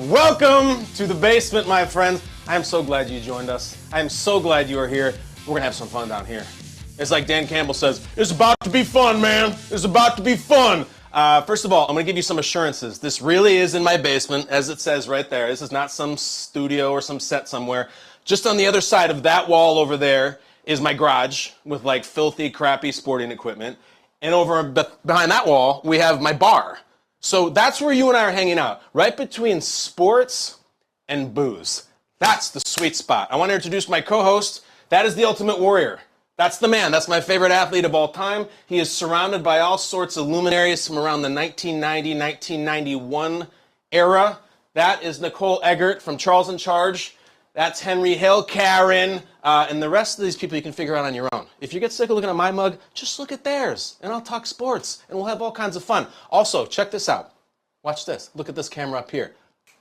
Welcome to the basement, my friends. I am so glad you joined us. I am so glad you are here. We're going to have some fun down here. It's like Dan Campbell says, it's about to be fun, man. It's about to be fun. First of all, I'm going to give you some assurances. This really is in my basement, as it says right there. This is not some studio or some set somewhere. Just on the other side of that wall over there is my garage with like filthy, crappy sporting equipment. And over behind that wall, we have my bar. So that's where you and I are hanging out, right between sports and booze. That's the sweet spot. I want to introduce my co-host. That is the Ultimate Warrior. That's the man. That's my favorite athlete of all time. He is surrounded by all sorts of luminaries from around the 1990, 1991 era. That is Nicole Eggert from Charles in Charge. That's Henry Hill, Karen, and the rest of these people you can figure out on your own. If you get sick of looking at my mug, just look at theirs, and I'll talk sports, and we'll have all kinds of fun. Also, check this out. Watch this. Look at this camera up here.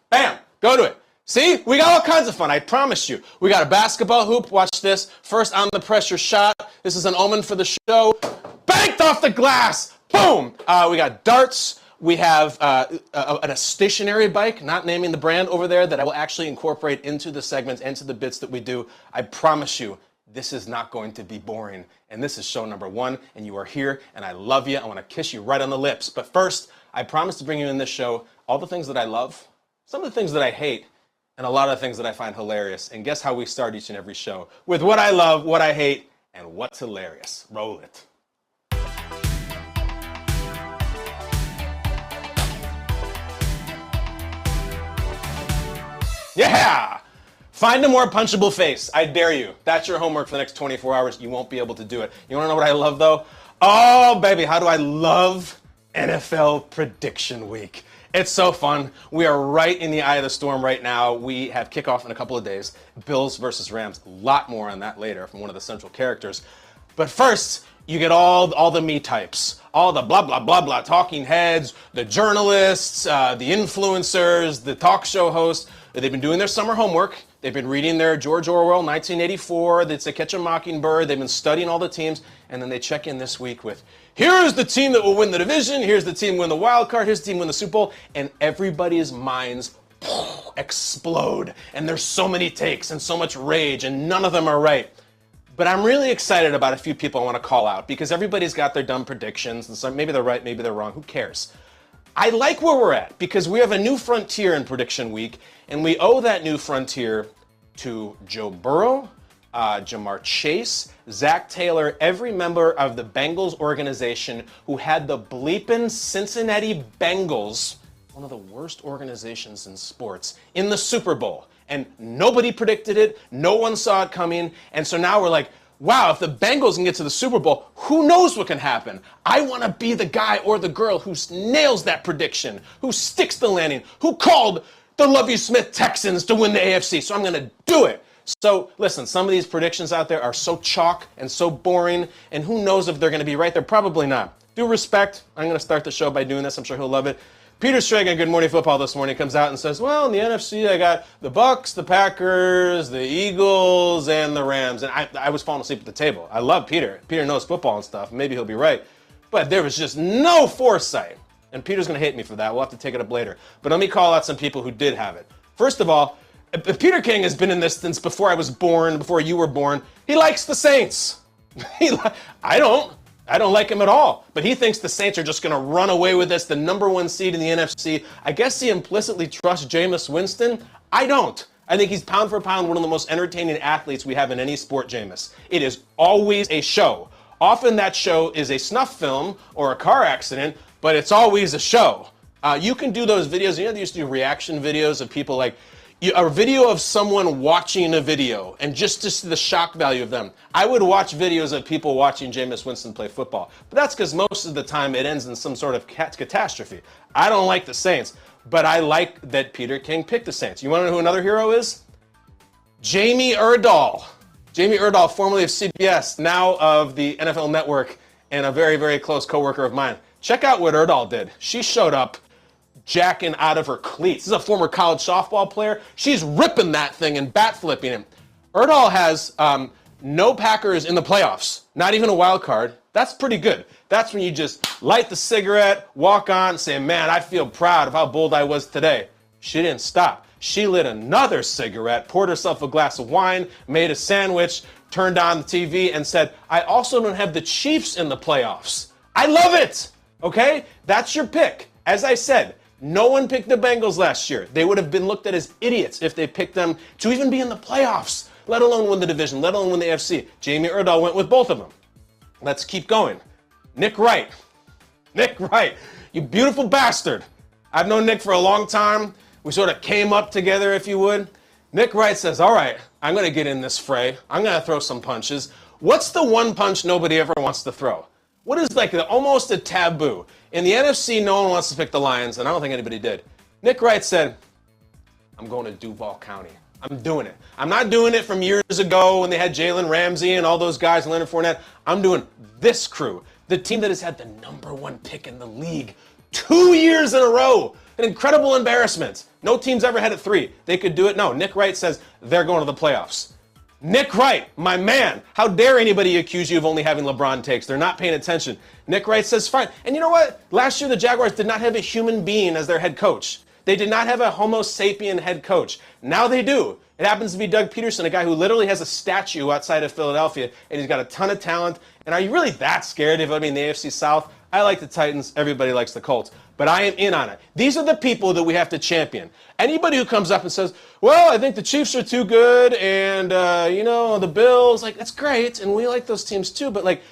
Bam! Go to it. See? We got all kinds of fun, I promise you. We got a basketball hoop. Watch this. First on the pressure shot. This is an omen for the show. Banked off the glass. Boom! We got darts. We have a stationary bike, not naming the brand over there, that I will actually incorporate into the segments, into the bits that we do. I promise you, this is not going to be boring. And this is show number 1, and you are here, and I love you. I want to kiss you right on the lips. But first, I promise to bring you in this show all the things that I love, some of the things that I hate, and a lot of the things that I find hilarious. And guess how we start each and every show? With what I love, what I hate, and what's hilarious. Roll it. Yeah! Find a more punchable face. I dare you. That's your homework for the next 24 hours. You won't be able to do it. You want to know what I love, though? Oh, baby, how do I love NFL Prediction Week? It's so fun. We are right in the eye of the storm right now. We have kickoff in a couple of days. Bills versus Rams. A lot more on that later from one of the central characters. But first, you get all the me types, all the blah, blah, blah, blah, talking heads, the journalists, the influencers, the talk show hosts. They've been doing their summer homework. They've been reading their George Orwell, 1984, that's To Catch a Mockingbird. They've been studying all the teams, and then they check in this week with, here's the team that will win the division, here's the team win the wild card, here's the team win the Super Bowl, and everybody's minds explode. And there's so many takes and so much rage, and none of them are right. But I'm really excited about a few people I want to call out, because everybody's got their dumb predictions, and so maybe they're right, maybe they're wrong, who cares? I like where we're at, because we have a new frontier in Prediction Week, and we owe that new frontier to Joe Burrow, Jamar Chase, Zach Taylor, every member of the Bengals organization who had the bleepin' Cincinnati Bengals, one of the worst organizations in sports, in the Super Bowl. And nobody predicted it, no one saw it coming, and so now we're like, wow, if the Bengals can get to the Super Bowl, who knows what can happen? I want to be the guy or the girl who nails that prediction, who sticks the landing, who called the Lovie Smith Texans to win the AFC, so I'm going to do it. So listen, some of these predictions out there are so chalk and so boring, and who knows if they're going to be right? They're probably not. Due respect, I'm going to start the show by doing this. I'm sure he'll love it. Peter Strega on Good Morning Football this morning comes out and says, well, in the NFC, I got the Bucks, the Packers, the Eagles, and the Rams. And I was falling asleep at the table. I love Peter. Peter knows football and stuff. Maybe he'll be right. But there was just no foresight. And Peter's going to hate me for that. We'll have to take it up later. But let me call out some people who did have it. First of all, Peter King has been in this since before I was born, before you were born. He likes the Saints. I don't like him at all, but he thinks the Saints are just going to run away with this, the number 1 seed in the NFC. I guess he implicitly trusts Jameis Winston. I don't. I think he's pound for pound one of the most entertaining athletes we have in any sport, Jameis. It is always a show. Often that show is a snuff film or a car accident, but it's always a show. You can do those videos. You know, they used to do reaction videos of people like, a video of someone watching a video and just the shock value of them. I would watch videos of people watching Jameis Winston play football, but that's because most of the time it ends in some sort of catastrophe. I don't like the Saints, but I like that Peter King picked the Saints. You want to know who another hero is? Jamie Erdahl. Jamie Erdahl, formerly of CBS, now of the NFL Network, and a very, very close coworker of mine. Check out what Erdahl did. She showed up jacking out of her cleats. This is a former college softball player. She's ripping that thing and bat flipping him. Erdahl has no Packers in the playoffs, not even a wild card. That's pretty good. That's when you just light the cigarette, walk on, say, man, I feel proud of how bold I was today. She didn't stop. She lit another cigarette, poured herself a glass of wine, made a sandwich, turned on the TV, and said, I also don't have the Chiefs in the playoffs. I love it. Okay? That's your pick. As I said, no one picked the Bengals last year. They would have been looked at as idiots if they picked them to even be in the playoffs, let alone win the division, let alone win the AFC. Jamie Erdahl went with both of them. Let's keep going. Nick Wright. Nick Wright, you beautiful bastard. I've known Nick for a long time. We sort of came up together, if you would. Nick Wright says, all right, I'm going to get in this fray. I'm going to throw some punches. What's the one punch nobody ever wants to throw? What is like almost a taboo? In the NFC, no one wants to pick the Lions, and I don't think anybody did. Nick Wright said, I'm going to Duval County. I'm doing it. I'm not doing it from years ago when they had Jalen Ramsey and all those guys and Leonard Fournette. I'm doing this crew, the team that has had the #1 pick in the league 2 years in a row. An incredible embarrassment. No team's ever had it 3. They could do it. No, Nick Wright says they're going to the playoffs. Nick Wright, my man, how dare anybody accuse you of only having LeBron takes? They're not paying attention. Nick Wright says fine. And you know what? Last year the Jaguars did not have a human being as their head coach. They did not have a Homo sapien head coach. Now they do. It happens to be Doug Peterson, a guy who literally has a statue outside of Philadelphia, and he's got a ton of talent. And are you really that scared of him in the AFC South? I like the Titans. Everybody likes the Colts. But I am in on it. These are the people that we have to champion. Anybody who comes up and says, well, I think the Chiefs are too good, and, the Bills, like, that's great, and we like those teams too, but, like,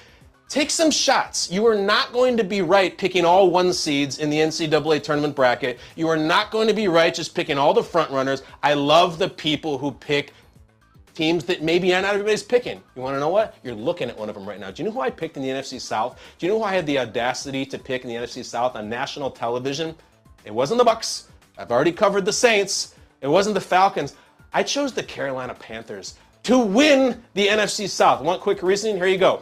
take some shots. You are not going to be right picking all 1 seeds in the NCAA tournament bracket. You are not going to be right just picking all the front runners. I love the people who pick teams that maybe not everybody's picking. You want to know what? You're looking at one of them right now. Do you know who I picked in the NFC South? Do you know who I had the audacity to pick in the NFC South on national television? It wasn't the Bucks. I've already covered the Saints. It wasn't the Falcons. I chose the Carolina Panthers to win the NFC South. Want quick reasoning? Here you go.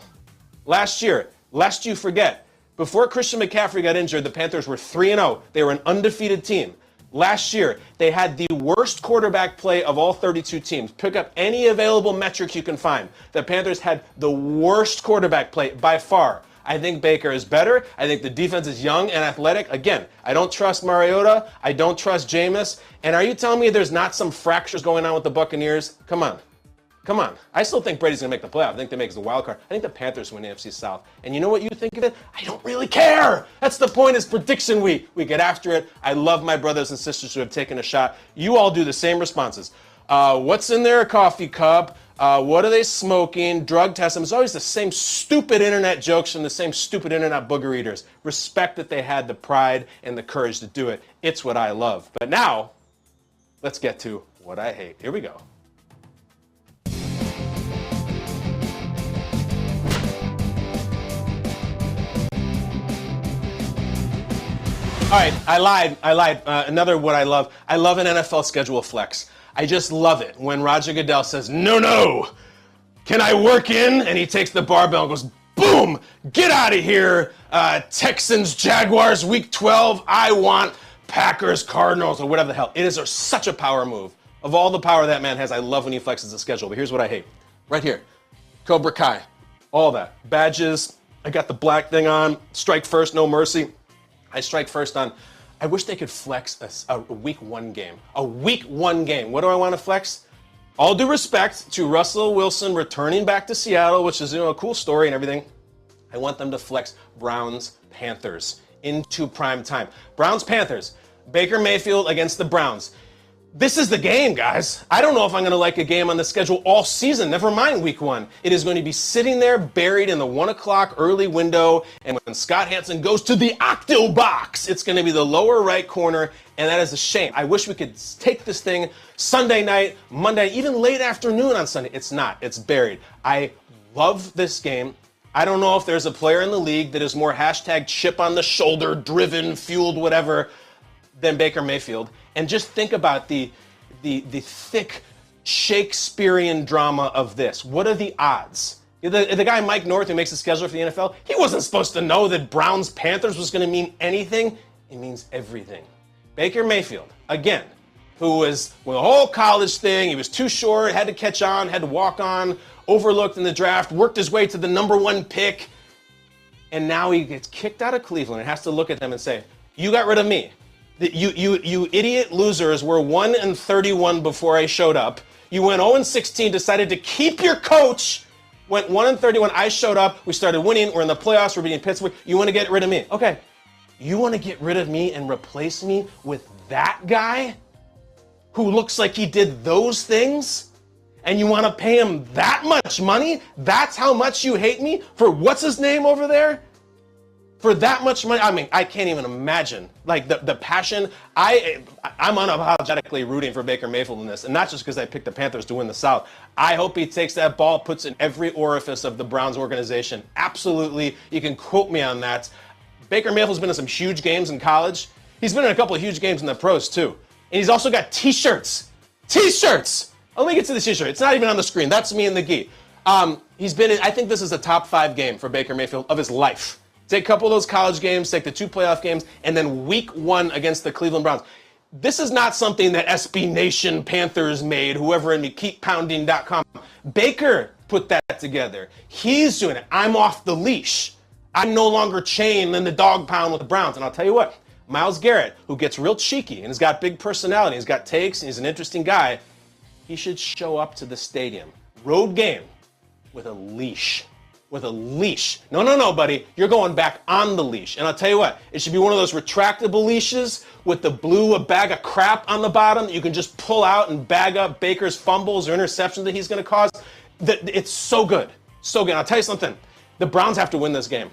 Last year, lest you forget, before Christian McCaffrey got injured, the Panthers were 3-0. They were an undefeated team. Last year, they had the worst quarterback play of all 32 teams. Pick up any available metric you can find. The Panthers had the worst quarterback play by far. I think Baker is better. I think the defense is young and athletic. Again, I don't trust Mariota. I don't trust Jameis. And are you telling me there's not some fractures going on with the Buccaneers? Come on. Come on. I still think Brady's going to make the playoff. I think they make the wild card. I think the Panthers win the NFC South. And you know what you think of it? I don't really care. That's the point. It's prediction week. We get after it. I love my brothers and sisters who have taken a shot. You all do the same responses. What's in their coffee cup? What are they smoking? Drug test them. It's always the same stupid internet jokes from the same stupid internet booger eaters. Respect that they had the pride and the courage to do it. It's what I love. But now, let's get to what I hate. Here we go. All right, I lied. Another what I love an NFL schedule flex. I just love it when Roger Goodell says, no, can I work in? And he takes the barbell and goes, boom, get out of here. Texans, Jaguars, week 12. I want Packers, Cardinals, or whatever the hell. It is such a power move. Of all the power that man has, I love when he flexes the schedule. But here's what I hate. Right here, Cobra Kai, all that. Badges, I got the black thing on, strike first, no mercy. I strike first on, I wish they could flex a week 1 game. A week 1 game. What do I want to flex? All due respect to Russell Wilson returning back to Seattle, which is a cool story and everything. I want them to flex Browns-Panthers into prime time. Browns-Panthers. Baker Mayfield against the Browns. This is the game, guys. I don't know if I'm going to like a game on the schedule all season. Never mind week 1. It is going to be sitting there buried in the 1 o'clock early window. And when Scott Hansen goes to the Octo Box, it's going to be the lower right corner. And that is a shame. I wish we could take this thing Sunday night, Monday, even late afternoon on Sunday. It's not. It's buried. I love this game. I don't know if there's a player in the league that is more hashtag chip on the shoulder, driven, fueled, whatever, than Baker Mayfield. And just think about the thick Shakespearean drama of this. What are the odds? The guy Mike North who makes the schedule for the NFL, he wasn't supposed to know that Browns-Panthers was going to mean anything. It means everything. Baker Mayfield, again, who was the whole college thing, he was too short, had to catch on, had to walk on, overlooked in the draft, worked his way to the #1 pick, and now he gets kicked out of Cleveland and has to look at them and say, you got rid of me. You idiot losers were 1-31 before I showed up. You went 0-16, decided to keep your coach. Went 1-31. I showed up. We started winning. We're in the playoffs. We're beating Pittsburgh. You want to get rid of me? Okay. You want to get rid of me and replace me with that guy who looks like he did those things? And you want to pay him that much money? That's how much you hate me? For what's his name over there? For that much money? I mean, I can't even imagine. Like, the passion. I'm unapologetically rooting for Baker Mayfield in this. And not just because I picked the Panthers to win the South. I hope he takes that ball, puts it in every orifice of the Browns organization. Absolutely. You can quote me on that. Baker Mayfield's been in some huge games in college. He's been in a couple of huge games in the pros, too. And he's also got T-shirts. T-shirts! Let me get to the T-shirt. It's not even on the screen. That's me and the gi. He's been in, I think this is a top 5 game for Baker Mayfield of his life. Take a couple of those college games, take the 2 playoff games, and then week 1 against the Cleveland Browns. This is not something that SB Nation Panthers made, whoever in keeppounding.com. Baker put that together. He's doing it. I'm off the leash. I'm no longer chained in the dog pound with the Browns. And I'll tell you what, Myles Garrett, who gets real cheeky and has got big personality, he's got takes, and he's an interesting guy, he should show up to the stadium, road game, with a leash. With a leash. No, buddy. You're going back on the leash. And I'll tell you what, it should be one of those retractable leashes with the blue bag of crap on the bottom that you can just pull out and bag up Baker's fumbles or interceptions that he's going to cause. It's so good. So good. And I'll tell you something. The Browns have to win this game.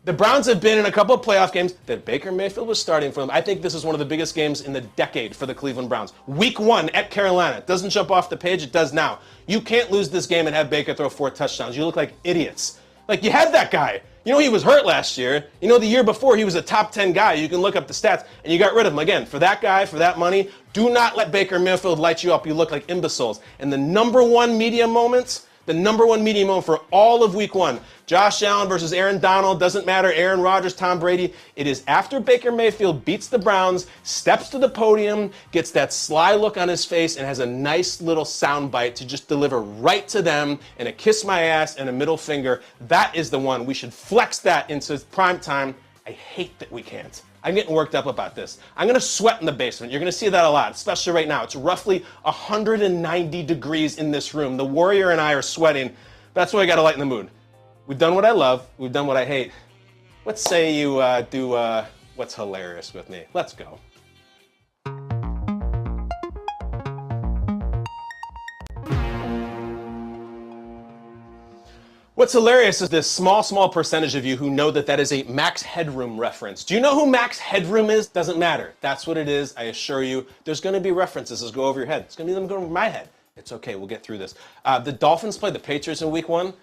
The Browns have been in a couple of playoff games that Baker Mayfield was starting for them. I think this is one of the biggest games in the decade for the Cleveland Browns. Week 1 at Carolina. It doesn't jump off the page. It does now. You can't lose this game and have Baker throw 4 touchdowns. You look like idiots. Like, you had that guy. You know, he was hurt last year. You know, the year before, he was a top 10 guy. You can look up the stats, and you got rid of him. Again, for that guy, for that money, do not let Baker Mayfield light you up. You look like imbeciles. And the number one media moment for all of week 1, Josh Allen versus Aaron Donald, doesn't matter, Aaron Rodgers, Tom Brady, it is after Baker Mayfield beats the Browns, steps to the podium, gets that sly look on his face, and has a nice little soundbite to just deliver right to them, and a kiss my ass and a middle finger. That is the one. We should flex that into prime time. I hate that we can't. I'm getting worked up about this. I'm going to sweat in the basement. You're going to see that a lot, especially right now. It's roughly 190 degrees in this room. The Warrior and I are sweating. That's why I got to lighten the mood. We've done what I love. We've done what I hate. Let's say you do what's hilarious with me. Let's go. What's hilarious is this small percentage of you who know that is a Max Headroom reference. Do you know who Max Headroom is? Doesn't matter. That's what it is. I assure you. There's going to be references that go over your head. It's going to be them going over my head. It's okay. We'll get through this. The Dolphins played the Patriots in week 1.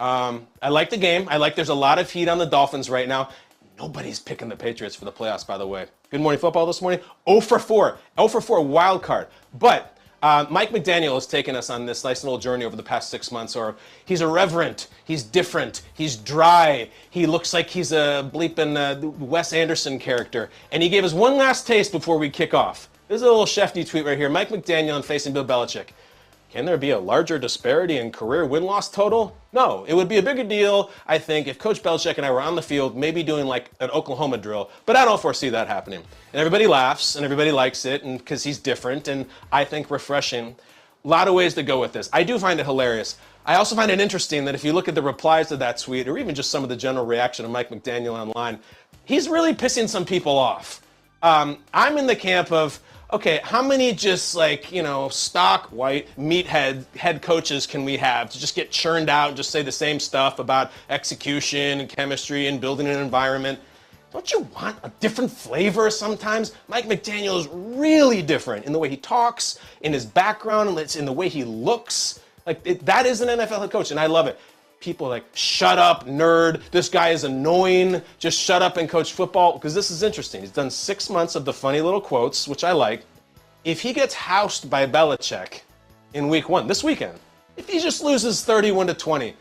I like the game. There's a lot of heat on the Dolphins right now. Nobody's picking the Patriots for the playoffs, by the way. Good Morning Football this morning. 0 for 4. 0 for 4 wild card. But Mike McDaniel has taken us on this nice little journey over the past 6 months. Or he's irreverent, he's different, he's dry, he looks like he's a bleeping Wes Anderson character. And he gave us one last taste before we kick off. This is a little Shefty tweet right here. Mike McDaniel on facing Bill Belichick. Can there be a larger disparity in career win-loss total? No, it would be a bigger deal, I think, if Coach Belichick and I were on the field, maybe doing like an Oklahoma drill, but I don't foresee that happening. And everybody laughs, and everybody likes it, and because he's different, and I think refreshing. A lot of ways to go with this. I do find it hilarious. I also find it interesting that if you look at the replies to that tweet, or even just some of the general reaction of Mike McDaniel online, he's really pissing some people off. I'm in the camp of, okay, how many just stock white meathead head coaches can we have to just get churned out and just say the same stuff about execution and chemistry and building an environment? Don't you want a different flavor sometimes? Mike McDaniel is really different in the way he talks, in his background, and in the way he looks. That is an NFL head coach, and I love it. People are like, shut up, nerd. This guy is annoying. Just shut up and coach football. Because this is interesting. He's done 6 months of the funny little quotes, which I like. If he gets housed by Belichick in week 1, this weekend, if he just loses 31-20,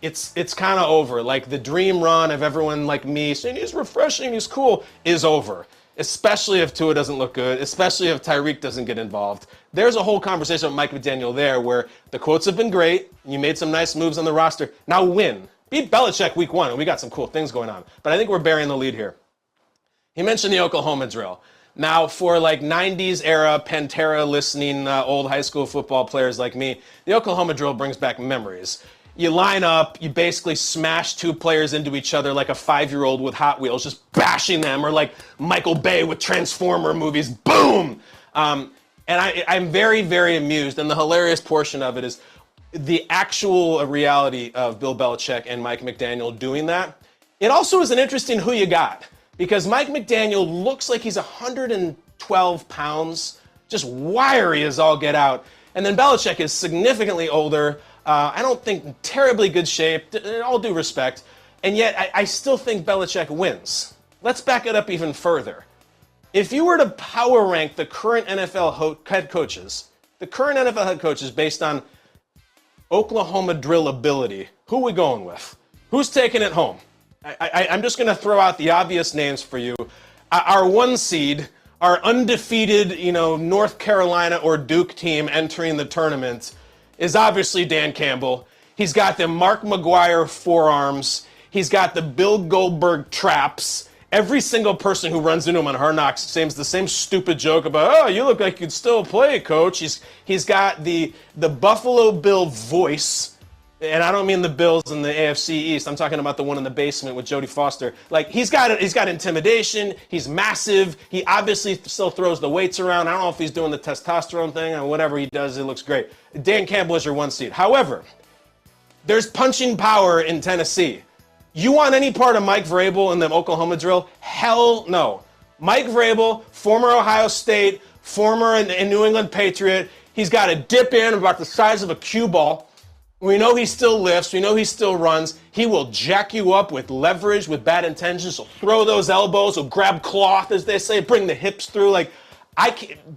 it's kind of over. Like the dream run of everyone like me saying he's refreshing, he's cool, is over. Especially if Tua doesn't look good, especially if Tyreek doesn't get involved. There's a whole conversation with Mike McDaniel there where the quotes have been great, you made some nice moves on the roster, now win. Beat Belichick week 1, and we got some cool things going on. But I think we're burying the lead here. He mentioned the Oklahoma drill. Now, for like 90s era Pantera listening old high school football players like me, the Oklahoma drill brings back memories. You line up, you basically smash two players into each other like a 5-year-old with Hot Wheels, just bashing them, or like Michael Bay with Transformer movies, boom! And I'm very, very amused, and the hilarious portion of it is the actual reality of Bill Belichick and Mike McDaniel doing that. It also is an interesting who you got, because Mike McDaniel looks like he's 112 pounds, just wiry as all get out. And then Belichick is significantly older, I don't think in terribly good shape, in all due respect, and yet I still think Belichick wins. Let's back it up even further. If you were to power rank the current NFL head coaches, based on Oklahoma drill ability, who are we going with? Who's taking it home? I'm just going to throw out the obvious names for you. Our 1 seed, our undefeated, North Carolina or Duke team entering the tournament is obviously Dan Campbell. He's got the Mark McGuire forearms. He's got the Bill Goldberg traps. Every single person who runs into him on Hard Knocks says the same stupid joke about, oh, you look like you'd still play, coach. He's got the Buffalo Bill voice, and I don't mean the Bills in the AFC East. I'm talking about the one in the basement with Jodie Foster. Like, he's got intimidation. He's massive. He obviously still throws the weights around. I don't know if he's doing the testosterone thing or whatever he does. It looks great. Dan Campbell is your 1 seed. However, there's punching power in Tennessee. You want any part of Mike Vrabel in the Oklahoma drill? Hell no. Mike Vrabel, former Ohio State, former New England Patriot, he's got a dip in about the size of a cue ball. We know he still lifts. We know he still runs. He will jack you up with leverage, with bad intentions. He'll throw those elbows. He'll grab cloth, as they say, bring the hips through. Like,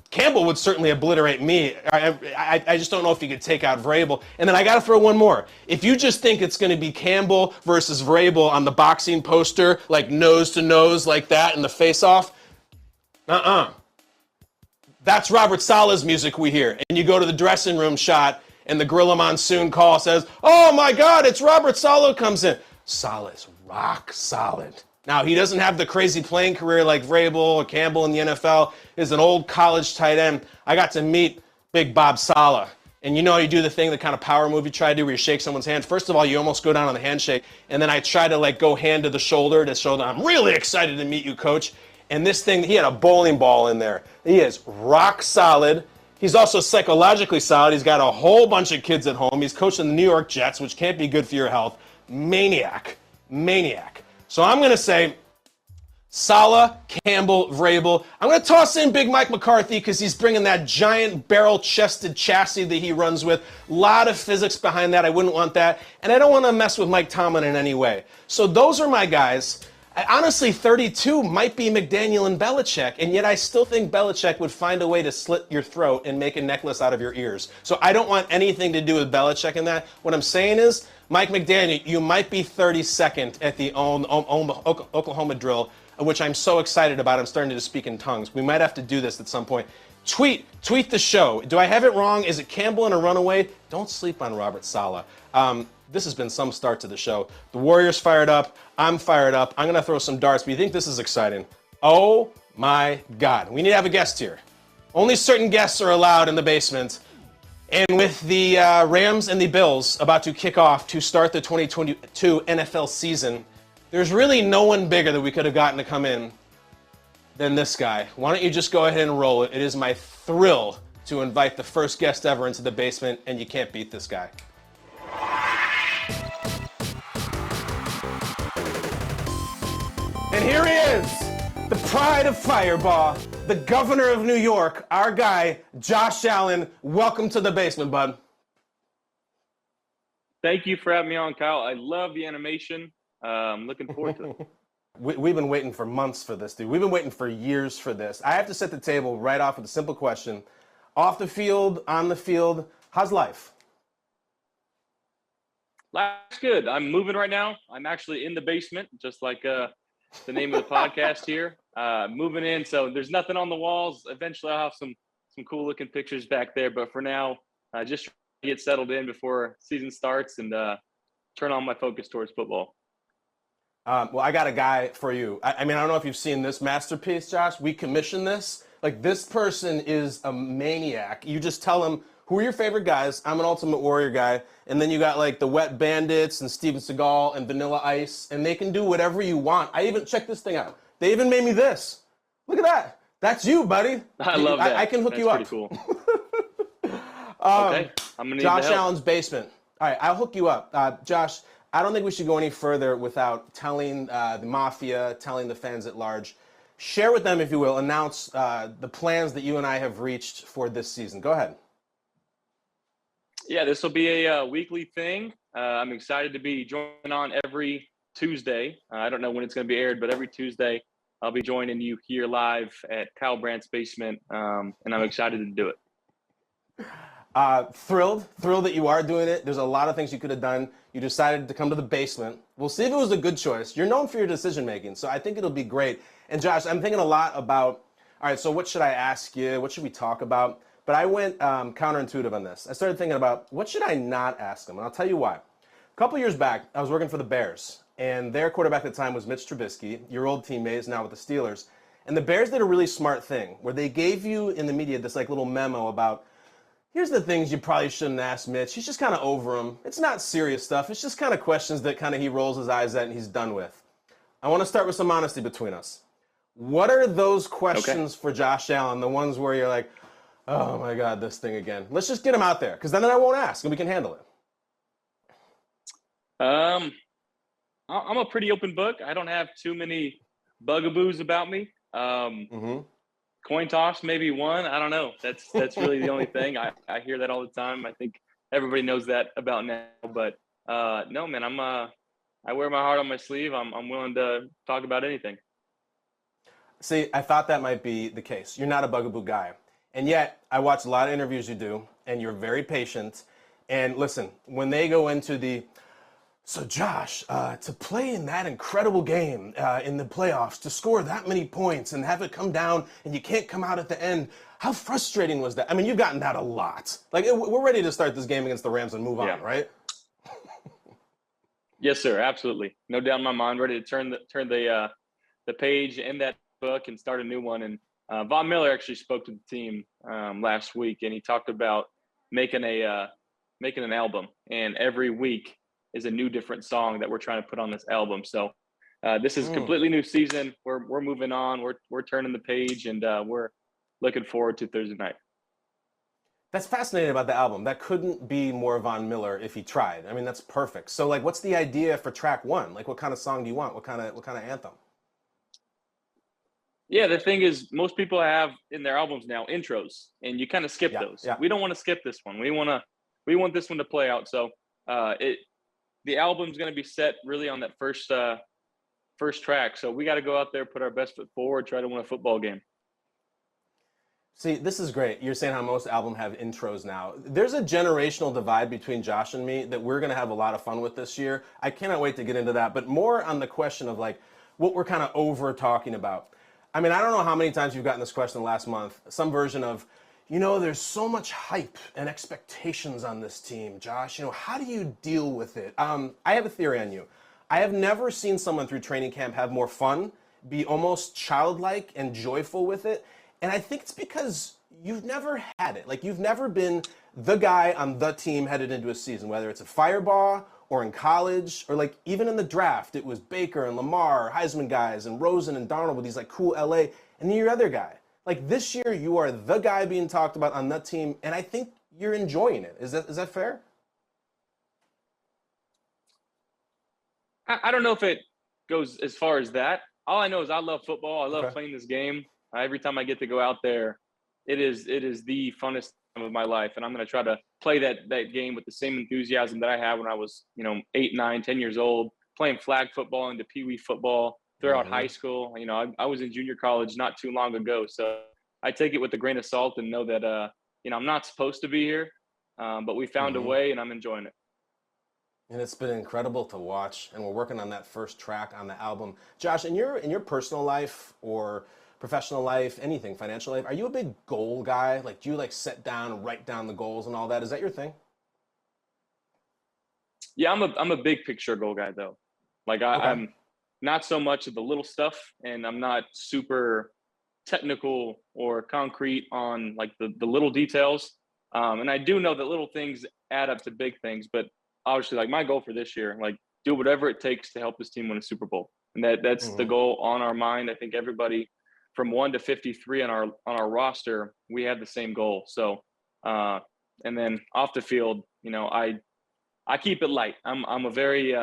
Campbell would certainly obliterate me. I just don't know if he could take out Vrabel. And then I got to throw one more. If you just think it's going to be Campbell versus Vrabel on the boxing poster, like nose to nose like that in the face-off, that's Robert Saleh's music we hear. And you go to the dressing room shot, and the Gorilla Monsoon call says, oh my God, it's Robert Saleh comes in. Saleh's rock solid. Now, he doesn't have the crazy playing career like Vrabel or Campbell in the NFL. He's an old college tight end. I got to meet Big Bob Saleh. And you do the thing, the kind of power move you try to do where you shake someone's hand. First of all, you almost go down on the handshake. And then I try to go hand to the shoulder to show that I'm really excited to meet you, coach. And this thing, he had a bowling ball in there. He is rock solid. He's also psychologically solid. He's got a whole bunch of kids at home. He's coaching the New York Jets, which can't be good for your health. Maniac. So I'm going to say Saleh, Campbell, Vrabel. I'm going to toss in Big Mike McCarthy because he's bringing that giant barrel-chested chassis that he runs with. A lot of physics behind that. I wouldn't want that. And I don't want to mess with Mike Tomlin in any way. So those are my guys. Honestly, 32 might be McDaniel and Belichick, and yet I still think Belichick would find a way to slit your throat and make a necklace out of your ears. So I don't want anything to do with Belichick in that. What I'm saying is, Mike McDaniel, you might be 32nd at the Oklahoma drill, which I'm so excited about. I'm starting to speak in tongues. We might have to do this at some point. Tweet the show. Do I have it wrong? Is it Campbell and a runaway? Don't sleep on Robert Saleh. This has been some start to the show. The Warriors fired up. I'm fired up. I'm going to throw some darts, but you think this is exciting? Oh, my God. We need to have a guest here. Only certain guests are allowed in the basement. And with the Rams and the Bills about to kick off to start the 2022 NFL season, there's really no one bigger that we could have gotten to come in than this guy. Why don't you just go ahead and roll it? It is my thrill to invite the first guest ever into the basement, and you can't beat this guy. And here he is, the pride of Fireball, the governor of New York, our guy, Josh Allen. Welcome to the basement, bud. Thank you for having me on, Kyle. I love the animation. I'm looking forward to it. We've been waiting for months for this, dude. We've been waiting for years for this. I have to set the table right off with a simple question. Off the field, on the field, how's life? Life's good. I'm moving right now. I'm actually in the basement, just like the name of the podcast here. Moving in, so there's nothing on the walls. Eventually, I'll have some cool-looking pictures back there. But for now, just trying to get settled in before season starts and turn on my focus towards football. Well, I got a guy for you. I mean, I don't know if you've seen this masterpiece, Josh. We commissioned this. Like, this person is a maniac. You just tell him, who are your favorite guys? I'm an Ultimate Warrior guy. And then you got, like, the Wet Bandits and Steven Seagal and Vanilla Ice. And they can do whatever you want. I even, check this thing out. They even made me this. Look at that. That's you, buddy. I love that. I can hook you up. That's pretty cool. Okay. I'm going to need Josh the help. Allen's basement. All right, I'll hook you up. Josh, I don't think we should go any further without telling the Mafia, telling the fans at large. Share with them, if you will, announce the plans that you and I have reached for this season. Go ahead. Yeah, this will be a weekly thing. I'm excited to be joining on every Tuesday. I don't know when it's going to be aired, but every Tuesday I'll be joining you here live at Kyle Brandt's basement, and I'm excited to do it. Thrilled that you are doing it. There's a lot of things you could have done. You decided to come to the basement. We'll see if it was a good choice. You're known for your decision making, so I think it'll be great. And Josh, I'm thinking a lot about, all right, so what should I ask you? What should we talk about? But I went counterintuitive on this. I started thinking about, what should I not ask them? And I'll tell you why. A couple years back, I was working for the Bears, and their quarterback at the time was Mitch Trubisky, your old teammate, is now with the Steelers. And the Bears did a really smart thing where they gave you in the media this like little memo about, here's the things you probably shouldn't ask Mitch. He's just kind of over them. It's not serious stuff. It's just kind of questions that kind of he rolls his eyes at and he's done with. I want to start with some honesty between us. What are those questions for Josh Allen, the ones where you're like, oh my God, this thing again? Let's just get them out there, because then I won't ask and we can handle it. I'm a pretty open book. I don't have too many bugaboos about me. Coin toss, maybe one. I don't know. That's really the only thing. I hear that all the time. I think everybody knows that about now. But no, man, I wear my heart on my sleeve. I'm willing to talk about anything. See, I thought that might be the case. You're not a bugaboo guy. And yet, I watch a lot of interviews you do, and you're very patient. And listen, when they go into the, so Josh, to play in that incredible game in the playoffs, to score that many points and have it come down and you can't come out at the end, how frustrating was that? I mean, you've gotten that a lot. Like, we're ready to start this game against the Rams and move on, right? Yes, sir. Absolutely. No doubt in my mind. Ready to turn the page in that book and start a new one. And Von Miller actually spoke to the team last week, and he talked about making an album, and every week is a new different song that we're trying to put on this album. So this is a completely new season. We're moving on. We're turning the page, and we're looking forward to Thursday night. That's fascinating about the album. That couldn't be more Von Miller if he tried. I mean, that's perfect. So, like, what's the idea for track one? Like, what kind of song do you want? What kind of anthem? Yeah, the thing is, most people have in their albums now intros, and you kind of skip those. Yeah. We don't want to skip this one. We want this one to play out. So the album's going to be set really on that first track. So we got to go out there, put our best foot forward, try to win a football game. See, this is great. You're saying how most albums have intros now. There's a generational divide between Josh and me that we're going to have a lot of fun with this year. I cannot wait to get into that, but more on the question of like what we're kind of over talking about. I mean, I don't know how many times you've gotten this question last month, some version of, you know, there's so much hype and expectations on this team, Josh. You know, how do you deal with it? I have a theory on you. I have never seen someone through training camp have more fun, be almost childlike and joyful with it. And I think it's because you've never had it. Like, you've never been the guy on the team headed into a season, whether it's a Fireball or in college or like even in the draft, it was Baker and Lamar, Heisman guys, and Rosen and Darnold with these like cool LA, and then your other guy. Like, this year, you are the guy being talked about on that team, and I think you're enjoying it. Is that fair? I don't know if it goes as far as that. All I know is I love football. I love playing this game. Every time I get to go out there, it is the funnest time of my life, and I'm going to try to play that game with the same enthusiasm that I had when I was, 8, 9, 10 years old, playing flag football into Pee Wee football throughout high school. I was in junior college not too long ago, so I take it with a grain of salt and know that I'm not supposed to be here, but we found a way, and I'm enjoying it. And it's been incredible to watch, and we're working on that first track on the album. Josh, in your personal life or professional life, anything, financial life, are you a big goal guy? Like, do you like sit down and write down the goals and all that? Is that your thing? Yeah, I'm a big picture goal guy though. Like I'm not so much of the little stuff, and I'm not super technical or concrete on like the little details. And I do know that little things add up to big things, but obviously like my goal for this year, like do whatever it takes to help this team win a Super Bowl. And that's the goal on our mind. I think everybody from 1 to 53 on our roster, we have the same goal. So and then off the field, I keep it light. I'm a very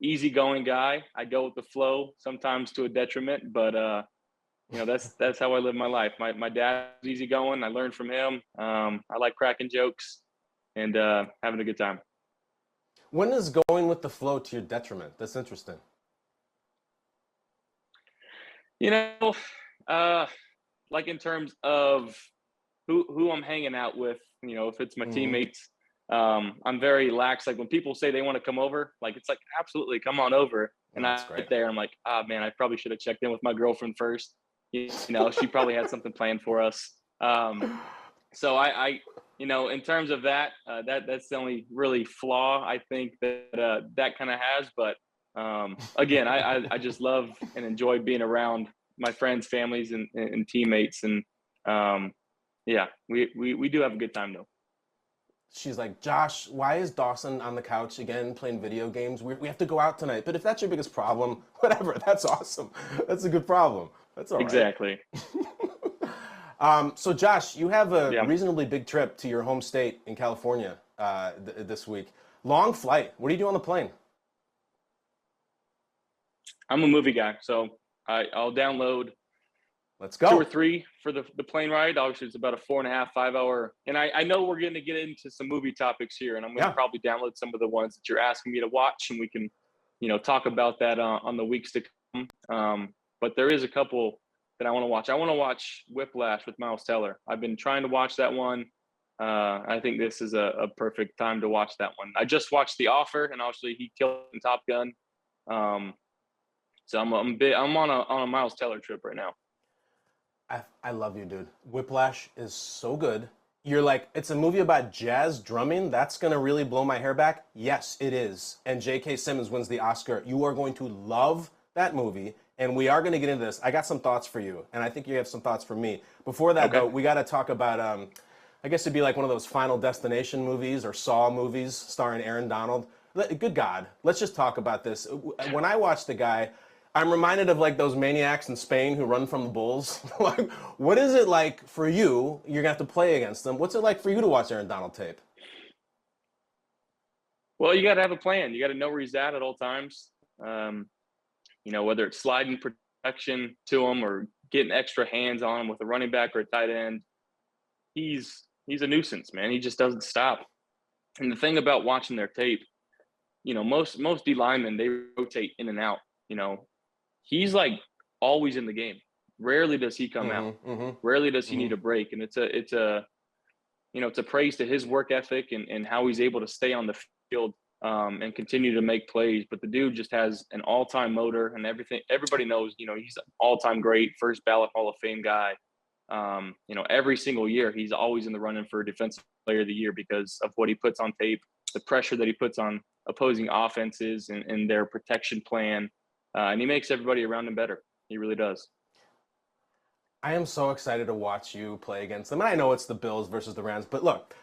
easygoing guy. I go with the flow, sometimes to a detriment, but that's how I live my life. My dad's easygoing. I learned from him. I like cracking jokes and having a good time. When is going with the flow to your detriment? That's interesting. Like in terms of who I'm hanging out with, if it's my teammates, I'm very lax. Like when people say they want to come over, like it's like, absolutely, come on over. And I get there and I'm like, man, I probably should have checked in with my girlfriend first. She probably had something planned for us. So I in terms of that, that's the only really flaw I think that kind of has. But again, I just love and enjoy being around my friends, families, and teammates. And we do have a good time though. She's like, Josh, why is Dawson on the couch again playing video games? We have to go out tonight. But if that's your biggest problem, whatever, that's awesome. That's a good problem. That's all right. Exactly. So, Josh, you have a reasonably big trip to your home state in California this week. Long flight. What do you do on the plane? I'm a movie guy, so I'll download Let's go. 2 or 3 for the plane ride. Obviously, it's about a 4.5, 5 hour. And I know we're going to get into some movie topics here, and I'm going to probably download some of the ones that you're asking me to watch, and we can, talk about that on the weeks to come. But there is a couple that I want to watch. I want to watch Whiplash with Miles Teller. I've been trying to watch that one. I think this is a perfect time to watch that one. I just watched The Offer, and obviously he killed in Top Gun. So I'm on a Miles Teller trip right now. I love you, dude. Whiplash is so good. You're like, it's a movie about jazz drumming. That's going to really blow my hair back. Yes, it is. And J.K. Simmons wins the Oscar. You are going to love that movie. And we are going to get into this. I got some thoughts for you. And I think you have some thoughts for me. Before that, though, we got to talk about, I guess it'd be like one of those Final Destination movies or Saw movies starring Aaron Donald. Good God. Let's just talk about this. When I watch the guy, I'm reminded of like those maniacs in Spain who run from the bulls. Like, what is it like for you? You're going to have to play against them. What's it like for you to watch Aaron Donald tape? Well, you got to have a plan. You got to know where he's at all times. Whether it's sliding protection to him or getting extra hands on him with a running back or a tight end. He's a nuisance, man. He just doesn't stop. And the thing about watching their tape, most D linemen, they rotate in and out. He's like always in the game. Rarely does he come out. Rarely does he need a break. And it's a praise to his work ethic and how he's able to stay on the field and continue to make plays. But the dude just has an all-time motor and everything. Everybody knows, he's an all-time great first ballot Hall of Fame guy. Every single year he's always in the running for Defensive Player of the Year because of what he puts on tape, the pressure that he puts on opposing offenses and their protection plan. And he makes everybody around him better. He really does. I am so excited to watch you play against them. And I know it's the Bills versus the Rams, but look,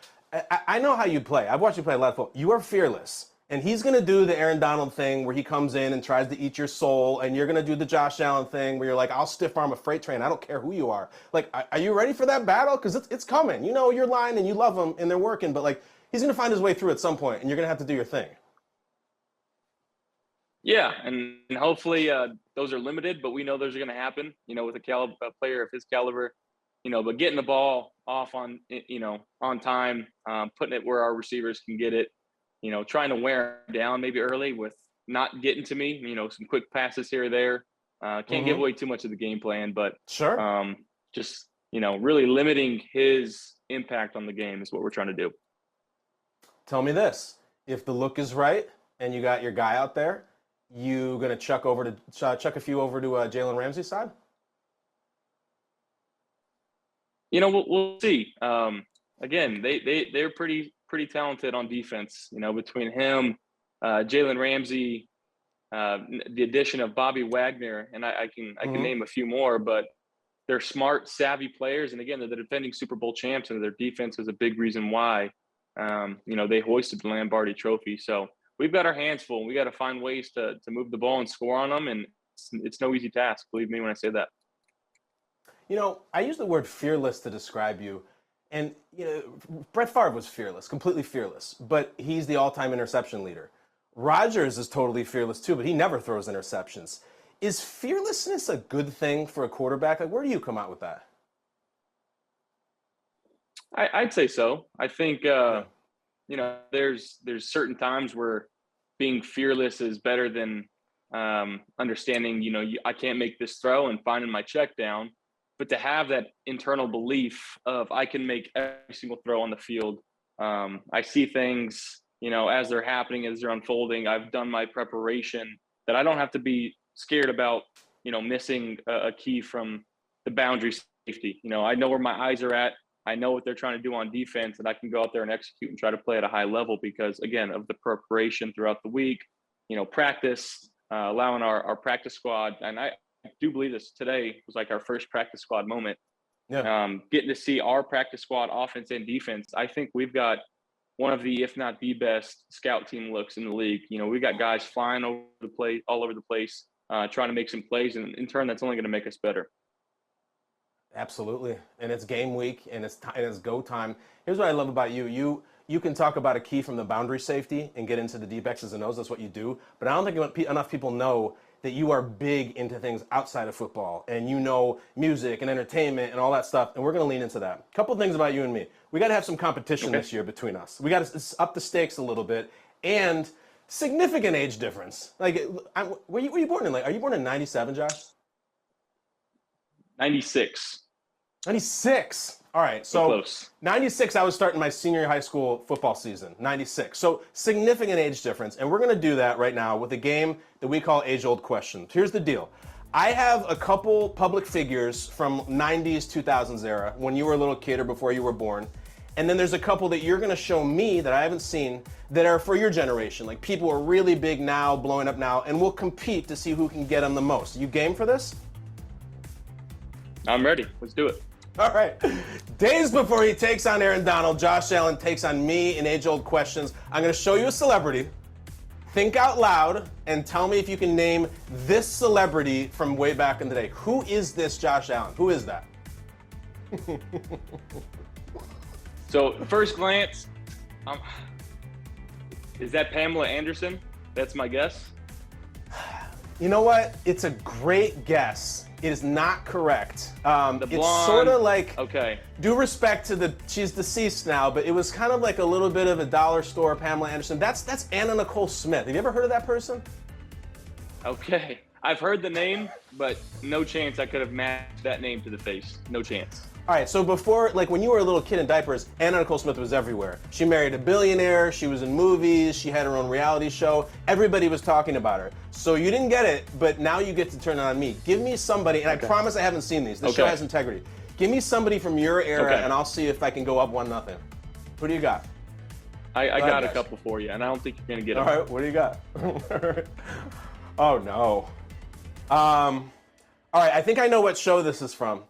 I know how you play. I've watched you play a lot of football. You are fearless. And he's going to do the Aaron Donald thing where he comes in and tries to eat your soul. And you're going to do the Josh Allen thing where you're like, I'll stiff arm a freight train. I don't care who you are. Like, are you ready for that battle? Because it's coming. You know, you're lying and you love him and they're working. But, like, he's going to find his way through at some point and you're going to have to do your thing. Yeah, and hopefully those are limited, but we know those are going to happen, with a player of his caliber, but getting the ball off on time, putting it where our receivers can get it, trying to wear down maybe early with not getting to me, some quick passes here or there. Can't give away too much of the game plan, but sure. Just, really limiting his impact on the game is what we're trying to do. Tell me this, if the look is right and you got your guy out there, you going to chuck a few over to Jalen Ramsey's side? We'll see. Again, they're pretty talented on defense. Between him, Jalen Ramsey, the addition of Bobby Wagner, and I can name a few more, but they're smart, savvy players. And again, they're the defending Super Bowl champs, and their defense is a big reason why, they hoisted the Lombardi Trophy. So we've got our hands full. We got to find ways to move the ball and score on them. And it's no easy task. Believe me when I say that. I use the word fearless to describe you. And, Brett Favre was fearless, completely fearless, but he's the all-time interception leader. Rodgers is totally fearless too, but he never throws interceptions. Is fearlessness a good thing for a quarterback? Like, where do you come out with that? I'd say so. I think, there's certain times where being fearless is better than understanding, I can't make this throw and finding my check down. But to have that internal belief of I can make every single throw on the field. I see things, as they're happening, as they're unfolding. I've done my preparation that I don't have to be scared about, missing a key from the boundary safety. I know where my eyes are at. I know what they're trying to do on defense, and I can go out there and execute and try to play at a high level because, again, of the preparation throughout the week, practice, allowing our practice squad. And I do believe this today was like our first practice squad moment. Yeah. Getting to see our practice squad offense and defense. I think we've got one of the, if not the best scout team looks in the league. We got guys flying all over the place, trying to make some plays. And in turn, that's only going to make us better. Absolutely. And it's game week and it's go time. Here's what I love about you. You can talk about a key from the boundary safety and get into the deep X's and O's. That's what you do. But I don't think enough people know that you are big into things outside of football and music and entertainment and all that stuff. And we're going to lean into that. A couple things about you and me. We got to have some competition this year between us. We got to up the stakes a little bit and significant age difference. Like, were you born in, are you born in 97, Josh? 96. 96. All right, so close. 96, I was starting my senior high school football season, 96. So significant age difference, and we're going to do that right now with a game that we call Age-Old Questions. Here's the deal. I have a couple public figures from 90s, 2000s era, when you were a little kid or before you were born, and then there's a couple that you're going to show me that I haven't seen that are for your generation, like people who are really big now, blowing up now, and we'll compete to see who can get them the most. You game for this? I'm ready. Let's do it. All right. Days before he takes on Aaron Donald, Josh Allen takes on me in Age-Old Questions. I'm going to show you a celebrity. Think out loud and tell me if you can name this celebrity from way back in the day. Who is this Josh Allen? Who is that? So, first glance, is that Pamela Anderson? That's my guess. You know what? It's a great guess. It is not correct. It's sort of like, okay. Due respect to she's deceased now, but it was kind of like a little bit of a dollar store Pamela Anderson. That's Anna Nicole Smith. Have you ever heard of that person? Okay. I've heard the name, but no chance I could have matched that name to the face. No chance. All right, so before, when you were a little kid in diapers, Anna Nicole Smith was everywhere. She married a billionaire, she was in movies, she had her own reality show. Everybody was talking about her. So you didn't get it, but now you get to turn it on me. Give me somebody, and I promise I haven't seen these. This show has integrity. Give me somebody from your era, and I'll see if I can go up 1-0. Who do you got? I got a couple for you, and I don't think you're going to get them. All right, what do you got? Oh, no. All right, I think I know what show this is from.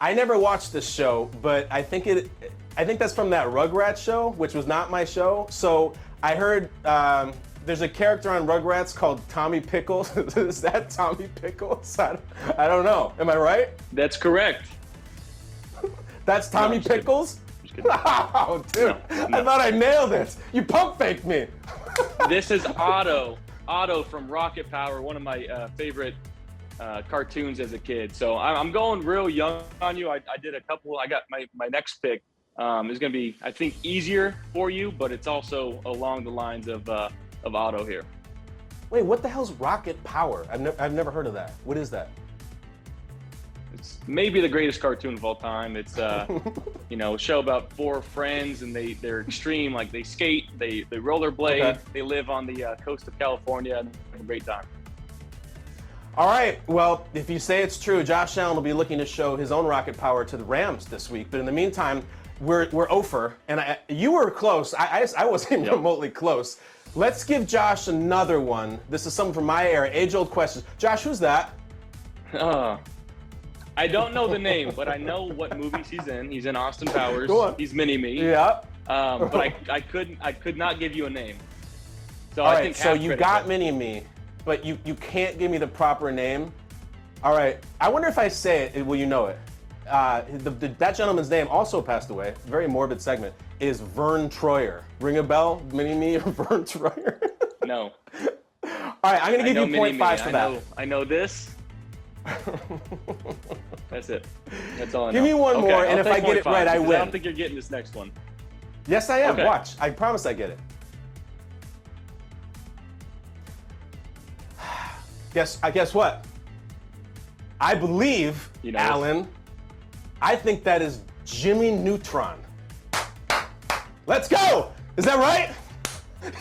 I never watched this show, but I think that's from that Rugrats show, which was not my show. So I heard there's a character on Rugrats called Tommy Pickles. Is that Tommy Pickles? I don't know. Am I right? That's correct. That's Tommy Pickles? Oh, dude. No. I thought I nailed it. You pump faked me. This is Otto from Rocket Power, one of my favorite cartoons as a kid. So I'm going real young on you. I did a couple. I got my next pick is going to be, I think, easier for you, but it's also along the lines of Otto here. Wait, what the hell's Rocket Power? I've never heard of that. What is that? It's maybe the greatest cartoon of all time. It's a show about four friends, and they're extreme. Like, they skate, they rollerblade, they live on the coast of California, and have a great time. All right, well, if you say it's true, Josh Allen will be looking to show his own rocket power to the Rams this week. But in the meantime, we're over, and you were close. I wasn't even remotely close. Let's give Josh another one. This is someone from my era, age-old questions. Josh, who's that? I don't know the name, but I know what movies he's in. He's in Austin Powers. Go on. He's Mini-Me. Yeah. But I could not give you a name. So All I right, think so you got Mini-Me, but you can't give me the proper name. All right, I wonder if I say it, will you know it? That gentleman's name also passed away. Very morbid segment. Is Vern Troyer. Ring a bell? Mini-Me or Vern Troyer? No. All right, I'm going to give you 0.5 for that. I know this. That's it. That's all I know. Give me one more, and if I get it right, I win. I don't think you're getting this next one. Yes, I am. Okay. Watch. I promise I get it. Guess what? I believe, Alan, I think that is Jimmy Neutron. Let's go! Is that right?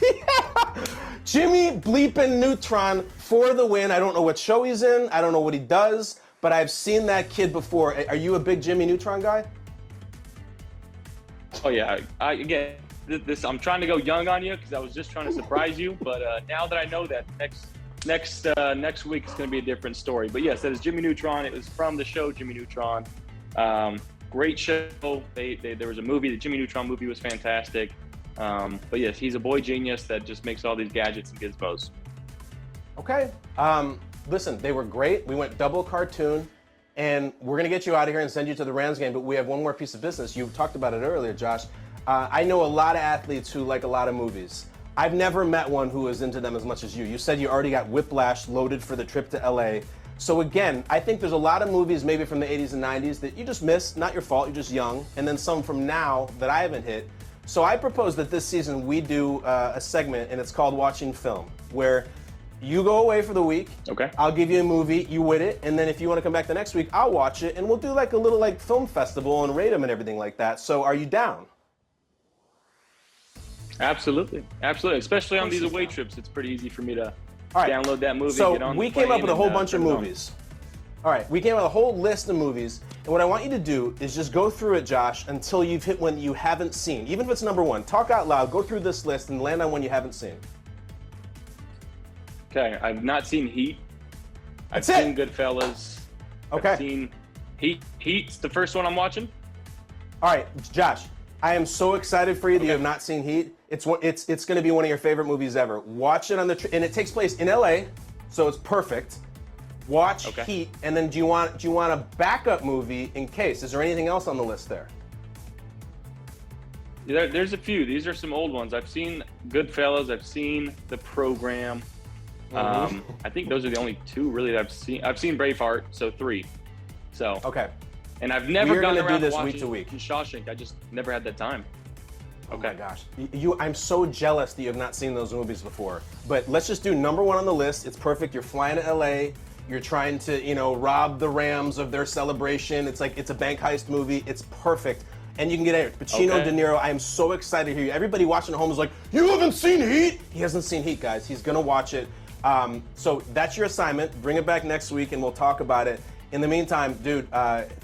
Yeah. Jimmy bleeping Neutron for the win. I don't know what show he's in. I don't know what he does, but I've seen that kid before. Are you a big Jimmy Neutron guy? Oh yeah. Again, I'm trying to go young on you because I was just trying to surprise you. But now that I know that next week is going to be a different story. But yes, that is Jimmy Neutron. It was from the show Jimmy Neutron. Great show. There was a movie. The Jimmy Neutron movie was fantastic. But yes, he's a boy genius that just makes all these gadgets and gizmos. Okay. Listen, they were great. We went double cartoon, and we're going to get you out of here and send you to the Rams game, but we have one more piece of business. You talked about it earlier, Josh. I know a lot of athletes who like a lot of movies. I've never met one who is into them as much as you. You said you already got Whiplash loaded for the trip to LA. So again, I think there's a lot of movies maybe from the 80s and 90s that you just missed, not your fault, you're just young, and then some from now that I haven't hit. So I propose that this season we do a segment, and it's called Watching Film, where you go away for the week. Okay. I'll give you a movie, you win it, and then if you want to come back the next week, I'll watch it, and we'll do like a little like film festival and rate them and everything like that. So are you down? Absolutely. Especially on these away trips, it's pretty easy for me to download that movie. So get on we the came up with a whole bunch of turn it on. movies. All right, we came up with a whole list of movies, and what I want you to do is just go through it, Josh, until you've hit one you haven't seen. Even if it's number one, talk out loud, go through this list, and land on one you haven't seen. Okay, I've not seen Heat. I've That's seen Goodfellas. Okay. I've seen Heat. Heat's the first one I'm watching. All right, Josh, I am so excited for you that you have not seen Heat. It's going to be one of your favorite movies ever. Watch it on the and it takes place in LA, so it's perfect. Watch Heat, and then do you want a backup movie in case? Is there anything else on the list there? There's a few. These are some old ones. I've seen Goodfellas. I've seen The Program. I think those are the only two really that I've seen. I've seen Braveheart, so 3. So okay. And I've never gone around do this watching week to week. Shawshank. I just never had that time. Okay. Oh my gosh. I'm so jealous that you have not seen those movies before. But let's just do number one on the list. It's perfect. You're flying to LA. You're trying to, rob the Rams of their celebration. It's like it's a bank heist movie. It's perfect. And you can get it. Pacino, De Niro. I am so excited to hear you. Everybody watching at home is like, you haven't seen Heat? He hasn't seen Heat, guys. He's going to watch it. So that's your assignment. Bring it back next week and we'll talk about it. In the meantime, dude,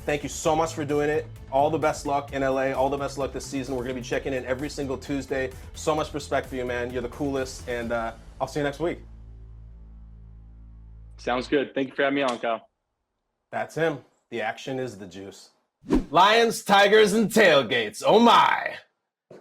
thank you so much for doing it. All the best luck in LA. All the best luck this season. We're going to be checking in every single Tuesday. So much respect for you, man. You're the coolest. And I'll see you next week. Sounds good. Thank you for having me on, Kyle. That's him. The action is the juice. Lions, Tigers, and tailgates. Oh my.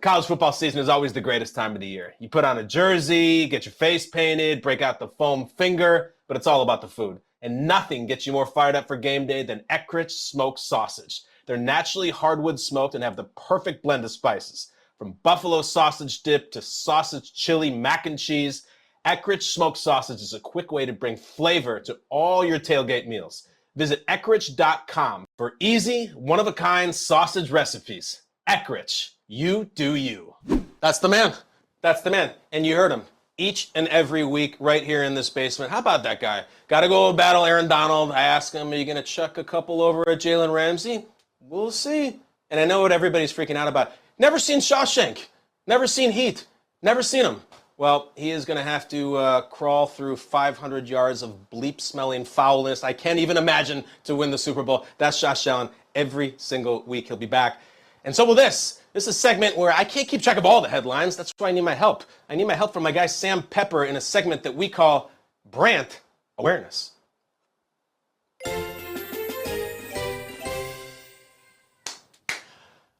College football season is always the greatest time of the year. You put on a jersey, get your face painted, break out the foam finger, but it's all about the food. And nothing gets you more fired up for game day than Eckrich smoked sausage. They're naturally hardwood smoked and have the perfect blend of spices. From buffalo sausage dip to sausage chili mac and cheese, Eckrich smoked sausage is a quick way to bring flavor to all your tailgate meals. Visit Eckrich.com for easy, one-of-a-kind sausage recipes. Eckrich, you do you. That's the man. That's the man. And you heard him each and every week right here in this basement. How about that guy? Got to go battle Aaron Donald. I ask him, are you going to chuck a couple over at Jalen Ramsey? We'll see. And I know what everybody's freaking out about. Never seen Shawshank. Never seen Heat. Never seen him. Well, he is going to have to crawl through 500 yards of bleep-smelling foulness. I can't even imagine to win the Super Bowl. That's Josh Allen. Every single week he'll be back. And so will this. This is a segment where I can't keep track of all the headlines. That's why I need my help. I need my help from my guy Sam Pepper in a segment that we call Brandt Awareness.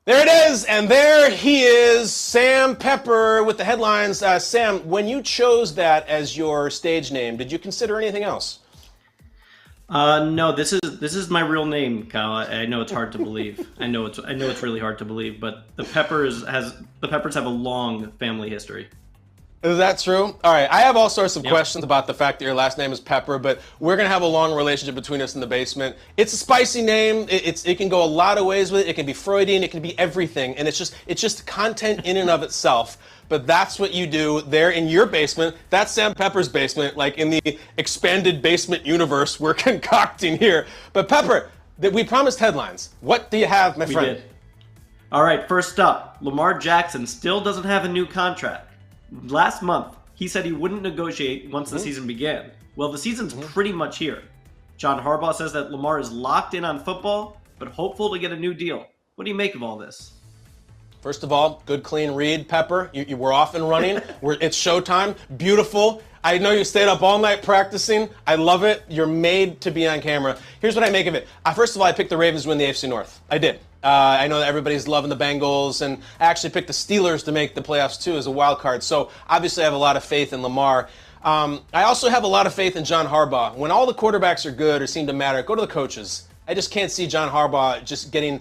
There it is, and there he is, Sam Pepper with the headlines. Sam, when you chose that as your stage name, did you consider anything else? No, this is my real name, Kyle. I know it's hard to believe. I know it's really hard to believe, but the Peppers have a long family history. Is that true? All right, I have all sorts of questions about the fact that your last name is Pepper, but we're going to have a long relationship between us in the basement. It's a spicy name. It can go a lot of ways with it. It can be Freudian. It can be everything, and it's just content in and of itself. But that's what you do there in your basement. That's Sam Pepper's basement, like in the expanded basement universe we're concocting here. But Pepper, we promised headlines. What do you have, my friend? We did. All right, first up, Lamar Jackson still doesn't have a new contract. Last month, he said he wouldn't negotiate once the season began. Well, the season's pretty much here. John Harbaugh says that Lamar is locked in on football, but hopeful to get a new deal. What do you make of all this? First of all, good clean read, Pepper. We're off and running. It's showtime. Beautiful. I know you stayed up all night practicing. I love it. You're made to be on camera. Here's what I make of it. First of all, I picked the Ravens to win the AFC North. I did. I know that everybody's loving the Bengals, and I actually picked the Steelers to make the playoffs too as a wild card. So obviously I have a lot of faith in Lamar. I also have a lot of faith in John Harbaugh. When all the quarterbacks are good or seem to matter, go to the coaches. I just can't see John Harbaugh just getting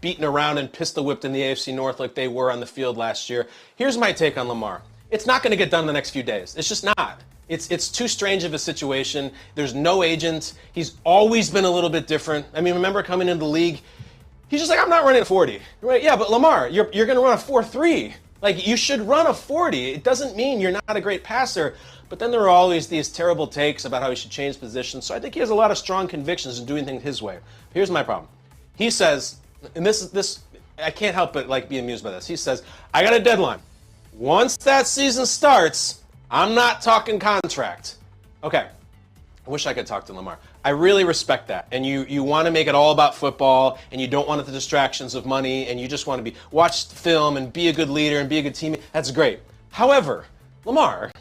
beaten around and pistol whipped in the AFC North like they were on the field last year. Here's my take on Lamar. It's not going to get done in the next few days. It's just not. It's too strange of a situation. There's no agent. He's always been a little bit different. I mean, remember coming into the league, he's just like, I'm not running a 40. Right? Yeah, but Lamar, you're going to run a 4.3. Like, you should run a 40. It doesn't mean you're not a great passer. But then there are always these terrible takes about how he should change positions. So I think he has a lot of strong convictions in doing things his way. Here's my problem. He says, and this I can't help but like be amused by this. He says, I got a deadline. Once that season starts, I'm not talking contract. Okay. I wish I could talk to Lamar. I really respect that. And you want to make it all about football, and you don't want the distractions of money, and you just want to watch film and be a good leader and be a good teammate. That's great. However, Lamar,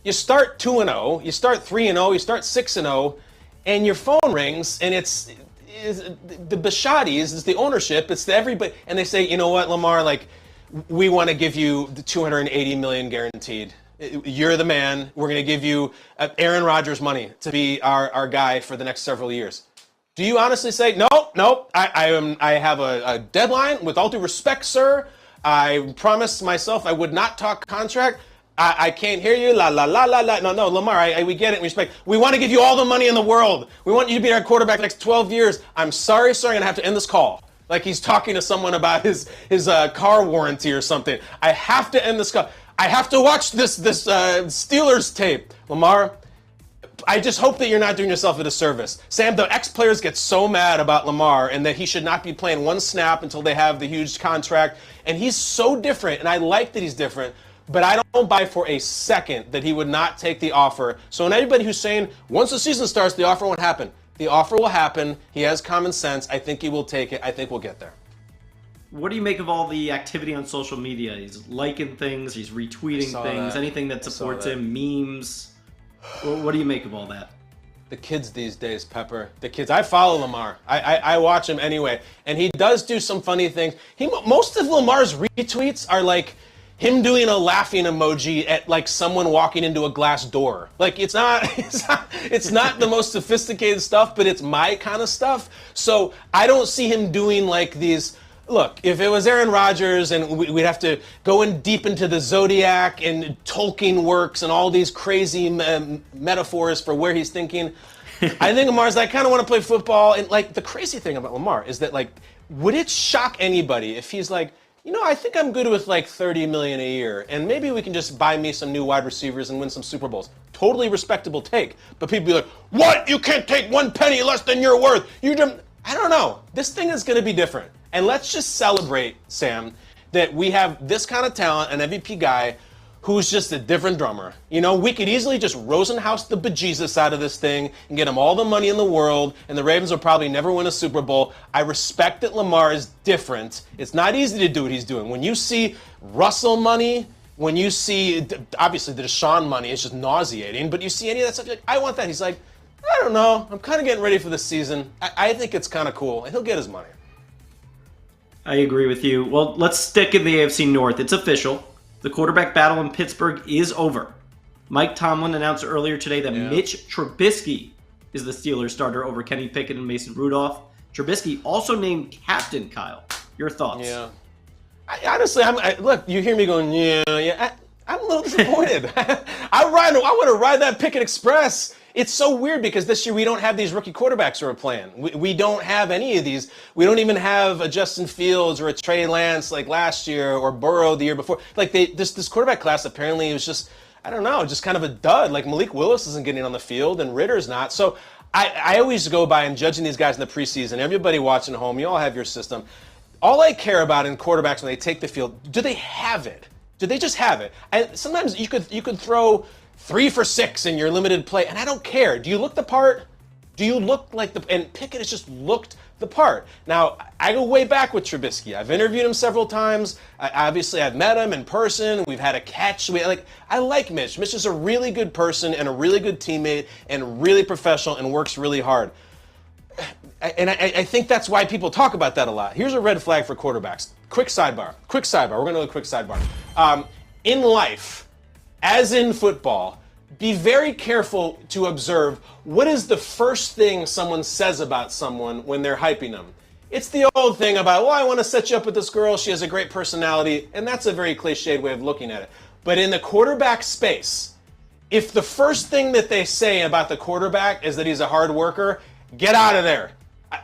you start 2-0, you start 3-0, you start 6-0, and your phone rings, and it's the Bishadis, it's the ownership, it's the everybody, and they say, you know what, Lamar, like, we want to give you the $280 million guaranteed. You're the man. We're going to give you Aaron Rodgers money to be our guy for the next several years. Do you honestly say, no, I have a deadline. With all due respect, sir, I promised myself I would not talk contract. I can't hear you. La, la, la, la, la. No, Lamar, we get it. We respect. We want to give you all the money in the world. We want you to be our quarterback the next 12 years. I'm sorry, sir. I'm going to have to end this call. Like he's talking to someone about his car warranty or something. I have to end this call. I have to watch this Steelers tape. Lamar, I just hope that you're not doing yourself a disservice. Sam, the ex-players get so mad about Lamar and that he should not be playing one snap until they have the huge contract. And he's so different, and I like that he's different, but I don't buy for a second that he would not take the offer. So and everybody who's saying, once the season starts, the offer won't happen. The offer will happen. He has common sense. I think he will take it. I think we'll get there. What do you make of all the activity on social media? He's liking things, he's retweeting things, anything that supports him, memes. What do you make of all that? The kids these days, Pepper. The kids. I follow Lamar. I watch him anyway. And he does do some funny things. Most of Lamar's retweets are like him doing a laughing emoji at like someone walking into a glass door. Like it's not the most sophisticated stuff, but it's my kind of stuff. So I don't see him doing like these. Look, if it was Aaron Rodgers and we'd have to go in deep into the Zodiac and Tolkien works and all these crazy metaphors for where he's thinking, I think Lamar's like, I kind of want to play football. And like the crazy thing about Lamar is that like, would it shock anybody if he's like, I think I'm good with like $30 million a year, and maybe we can just buy me some new wide receivers and win some Super Bowls. Totally respectable take. But people be like, what? You can't take 1 penny less than you're worth. I don't know. This thing is going to be different. And let's just celebrate, Sam, that we have this kind of talent, an MVP guy, who's just a different drummer. You know, we could easily just Rosenhaus the bejesus out of this thing and get him all the money in the world, and the Ravens will probably never win a Super Bowl. I respect that Lamar is different. It's not easy to do what he's doing. When you see Russell money, when you see, obviously the Deshaun money is just nauseating, but you see any of that stuff, you're like, I want that. He's like, I don't know. I'm kind of getting ready for the season. I think it's kind of cool, and he'll get his money. I agree with you. Well, let's stick in the AFC North. It's official. The quarterback battle in Pittsburgh is over. Mike Tomlin announced earlier today that Mitch Trubisky is the Steelers starter over Kenny Pickett and Mason Rudolph. Trubisky also named captain, Kyle. Your thoughts? Yeah. Honestly, look, you hear me going, I'm a little disappointed. I want to ride that Pickett Express. It's so weird because this year we don't have these rookie quarterbacks who are playing. We don't have any of these. We don't even have a Justin Fields or a Trey Lance like last year or Burrow the year before. Like this quarterback class apparently was just, I don't know, just kind of a dud. Like Malik Willis isn't getting on the field and Ritter's not. So I always go by and judging these guys in the preseason. Everybody watching at home, you all have your system. All I care about in quarterbacks when they take the field, do they have it? Do they just have it? Sometimes you could throw 3 for 6 in your limited play, and I don't care. Do you look the part? Do you look like and Pickett has just looked the part. Now, I go way back with Trubisky. I've interviewed him several times. Obviously, I've met him in person. We've had a catch. I like Mitch. Mitch is a really good person and a really good teammate and really professional and works really hard. And I think that's why people talk about that a lot. Here's a red flag for quarterbacks. Quick sidebar. We're going to do a quick sidebar. In life, as in football, be very careful to observe what is the first thing someone says about someone when they're hyping them. It's the old thing about, I want to set you up with this girl. She has a great personality. And that's a very cliched way of looking at it. But in the quarterback space, if the first thing that they say about the quarterback is that he's a hard worker, get out of there.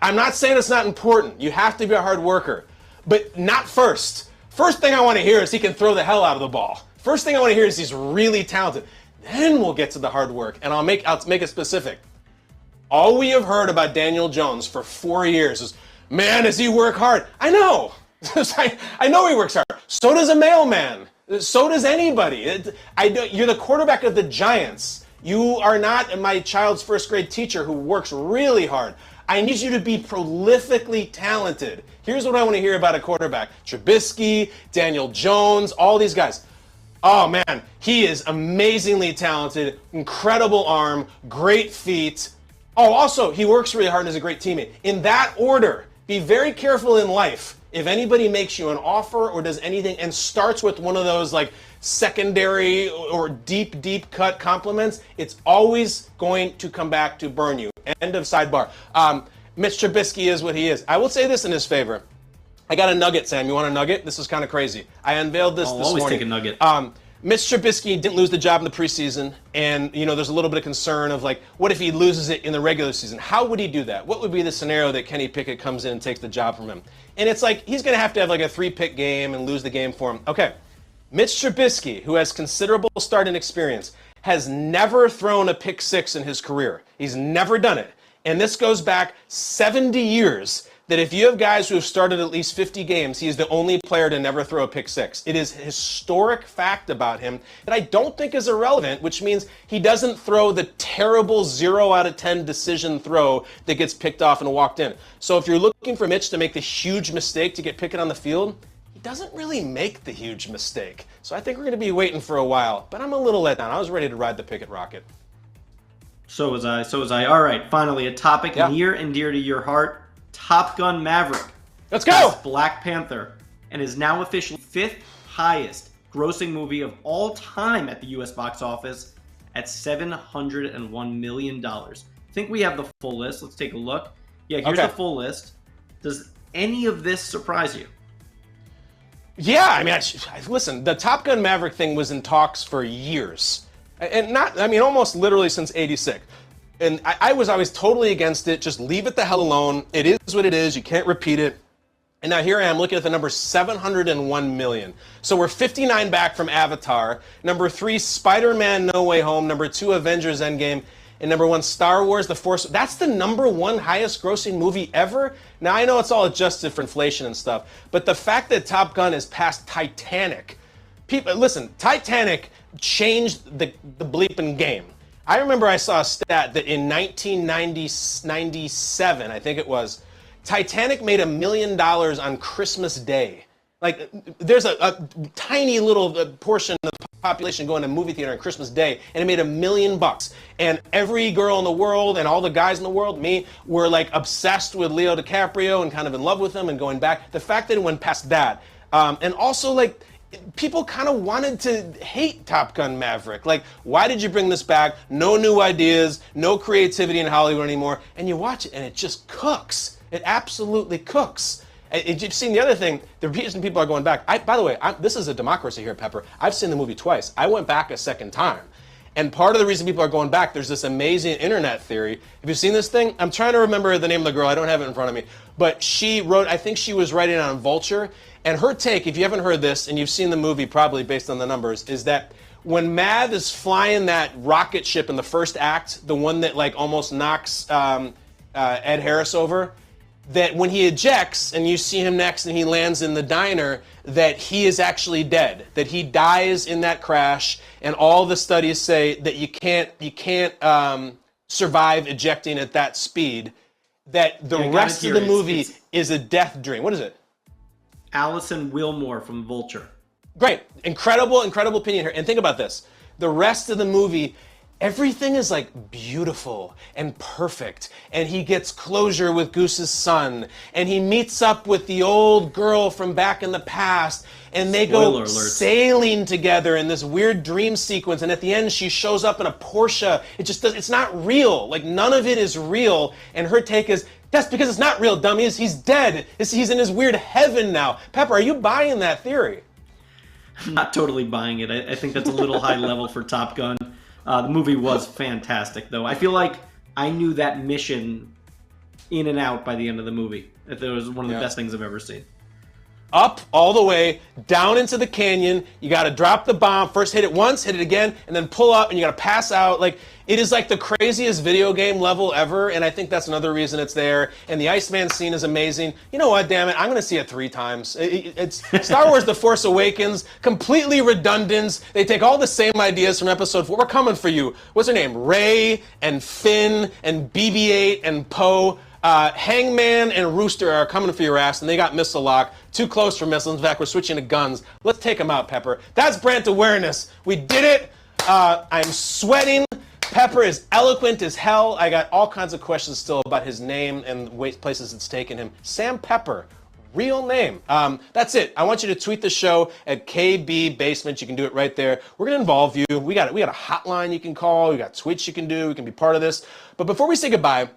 I'm not saying it's not important. You have to be a hard worker. But not first. First thing I want to hear is he can throw the hell out of the ball. First thing I want to hear is he's really talented. Then we'll get to the hard work, and I'll make it specific. All we have heard about Daniel Jones for 4 years is, man, does he work hard? I know. I know he works hard. So does a mailman. So does anybody. You're the quarterback of the Giants. You are not my child's first grade teacher who works really hard. I need you to be prolifically talented. Here's what I want to hear about a quarterback. Trubisky, Daniel Jones, all these guys. Oh, man, he is amazingly talented, incredible arm, great feet. Oh, also, he works really hard and is a great teammate. In that order, be very careful in life. If anybody makes you an offer or does anything and starts with one of those like secondary or deep cut compliments, it's always going to come back to burn you. End of sidebar. Mitch Trubisky is what he is. I will say this in his favor. I got a nugget, Sam. You want a nugget? This is kind of crazy. I unveiled this morning. Always take a nugget. Mitch Trubisky didn't lose the job in the preseason, and there's a little bit of concern of like, what if he loses it in the regular season? How would he do that? What would be the scenario that Kenny Pickett comes in and takes the job from him? And it's like he's going to have like a 3-pick game and lose the game for him. Okay, Mitch Trubisky, who has considerable starting experience, has never thrown a pick 6 in his career. He's never done it, and this goes back 70 years. That if you have guys who have started at least 50 games, he is the only player to never throw a pick 6. It is a historic fact about him that I don't think is irrelevant, which means he doesn't throw the terrible 0 out of 10 decision throw that gets picked off and walked in. So if you're looking for Mitch to make the huge mistake to get Pickett on the field, he doesn't really make the huge mistake. So I think we're going to be waiting for a while, but I'm a little let down. I was ready to ride the Pickett rocket. So was I. All right, finally, a topic near and dear to your heart. Top Gun Maverick. Let's go! Black Panther, and is now officially 5th highest grossing movie of all time at the U.S. box office at $701 million. I think we have the full list. Let's take a look. Yeah, here's the full list. Does any of this surprise you? Yeah, I mean, listen, the Top Gun Maverick thing was in talks for years. And almost literally since '86. And I was always totally against it. Just leave it the hell alone. It is what it is. You can't repeat it. And now here I am looking at the number 701 million. So we're 59 back from Avatar. Number 3, Spider-Man No Way Home. Number 2, Avengers Endgame. And number 1, Star Wars The Force. That's the number 1 highest grossing movie ever. Now I know it's all adjusted for inflation and stuff. But the fact that Top Gun is past Titanic, people, listen, Titanic changed the bleeping game. I remember I saw a stat that in 1997, I think it was, Titanic made $1 million on Christmas Day. Like, there's a tiny little portion of the population going to movie theater on Christmas Day, and it made $1 million. And every girl in the world and all the guys in the world, me, were like obsessed with Leo DiCaprio and kind of in love with him and going back. The fact that it went past that, and also like, people kind of wanted to hate Top Gun Maverick. Like, why did you bring this back? No new ideas, no creativity in Hollywood anymore. And you watch it, and it just cooks. It absolutely cooks. You've seen the other thing, the reason people are going back. By the way, this is a democracy here, Pepper. I've seen the movie twice. I went back a second time. And part of the reason people are going back, there's this amazing internet theory. Have you seen this thing? I'm trying to remember the name of the girl. I don't have it in front of me. But she wrote, I think she was writing on Vulture. And her take, if you haven't heard this, and you've seen the movie probably based on the numbers, is that when Mav is flying that rocket ship in the first act, the one that like almost knocks Ed Harris over, that when he ejects and you see him next and he lands in the diner, that he is actually dead, that he dies in that crash, and all the studies say that you can't survive ejecting at that speed, that the rest of the movie is a death dream. What is it? Allison Wilmore from Vulture. Great. Incredible opinion here. And think about this. The rest of the movie, everything is like beautiful and perfect. And he gets closure with Goose's son. And he meets up with the old girl from back in the past. And they go sailing together in this weird dream sequence. And at the end, she shows up in a Porsche. It's not real. Like, none of it is real. And her take is, that's because it's not real, dummies. He's dead. He's in his weird heaven now. Pepper, are you buying that theory? I'm not totally buying it. I think that's a little high level for Top Gun. The movie was fantastic, though. I feel like I knew that mission in and out by the end of the movie. It was one of the best things I've ever seen. Up all the way, down into the canyon. You got to drop the bomb. First hit it once, hit it again, and then pull up, and you got to pass out. Like, it is like the craziest video game level ever, and I think that's another reason it's there. And the Iceman scene is amazing. You know what, damn it, I'm going to see it 3 times. It's Star Wars The Force Awakens, completely redundant. They take all the same ideas from Episode 4. We're coming for you. What's her name? Rey and Finn and BB-8 and Poe. Hangman and Rooster are coming for your ass, and they got missile lock. Too close for missiles. In fact, we're switching to guns. Let's take them out, Pepper. That's Brandt Awareness. We did it. I'm sweating. Pepper is eloquent as hell. I got all kinds of questions still about his name and places it's taken him. Sam Pepper. Real name. That's it. I want you to tweet the show at KB Basement. You can do it right there. We're going to involve you. We got a hotline you can call. We got tweets you can do. You can be part of this. But before we say goodbye,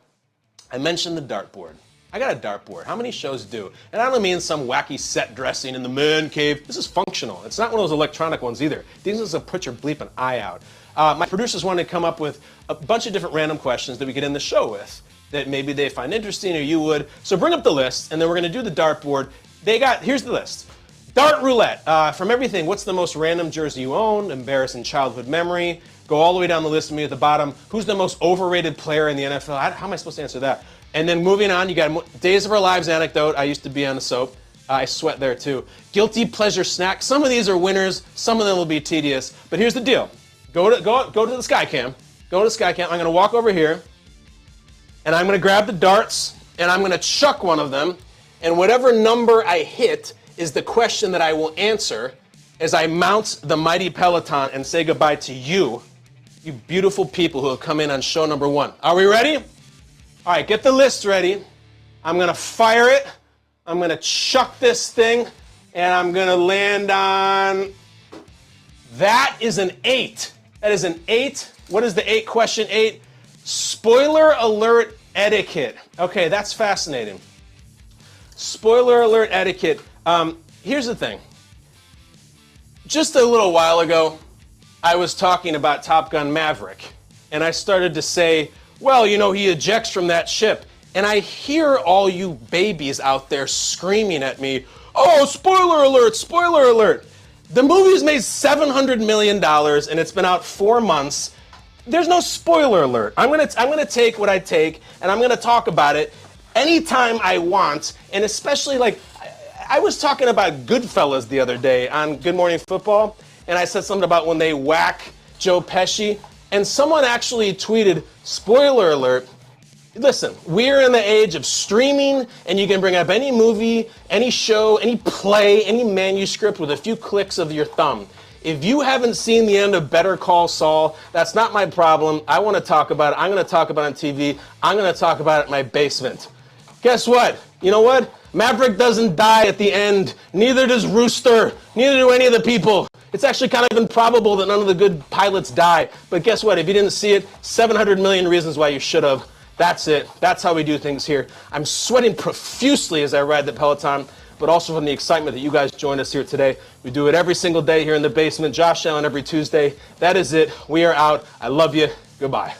I mentioned the dartboard. I got a dartboard. How many shows do? And I don't mean some wacky set dressing in the man cave. This is functional. It's not one of those electronic ones either. These are to put your bleeping eye out. My producers wanted to come up with a bunch of different random questions that we could end the show with that maybe they find interesting or you would. So bring up the list, and then we're going to do the dartboard. Here's the list. Dart roulette. From everything, what's the most random jersey you own? Embarrassing childhood memory. Go all the way down the list to me at the bottom. Who's the most overrated player in the NFL? How am I supposed to answer that? And then moving on, you got Days of Our Lives anecdote. I used to be on the soap. I sweat there too. Guilty pleasure snack. Some of these are winners. Some of them will be tedious. But here's the deal. Go to the Skycam. Go to the Skycam. I'm going to walk over here, and I'm going to grab the darts, and I'm going to chuck one of them. And whatever number I hit is the question that I will answer as I mount the mighty Peloton and say goodbye to you beautiful people who have come in on show number 1. Are we ready? All right, get the list ready. I'm going to fire it. I'm going to chuck this thing, and I'm going to land on... That is an 8. That is an 8. What is the 8? Question 8. Spoiler alert etiquette. Okay, that's fascinating. Spoiler alert etiquette. Here's the thing. Just a little while ago, I was talking about Top Gun Maverick, and I started to say, well, you know, he ejects from that ship. And I hear all you babies out there screaming at me, oh, spoiler alert, spoiler alert. The movie's made $700 million, and it's been out 4 months. There's no spoiler alert. I'm gonna take what I take, and I'm gonna talk about it anytime I want, and especially, like, I was talking about Goodfellas the other day on Good Morning Football, and I said something about when they whack Joe Pesci, and someone actually tweeted, spoiler alert, listen, we're in the age of streaming, and you can bring up any movie, any show, any play, any manuscript with a few clicks of your thumb. If you haven't seen the end of Better Call Saul, that's not my problem. I want to talk about it. I'm going to talk about it on TV. I'm going to talk about it in my basement. Guess what? You know what? Maverick doesn't die at the end. Neither does Rooster. Neither do any of the people. It's actually kind of improbable that none of the good pilots die. But guess what? If you didn't see it, 700 million reasons why you should have. That's it. That's how we do things here. I'm sweating profusely as I ride the Peloton, but also from the excitement that you guys joined us here today. We do it every single day here in the basement. Josh Allen every Tuesday. That is it. We are out. I love you. Goodbye.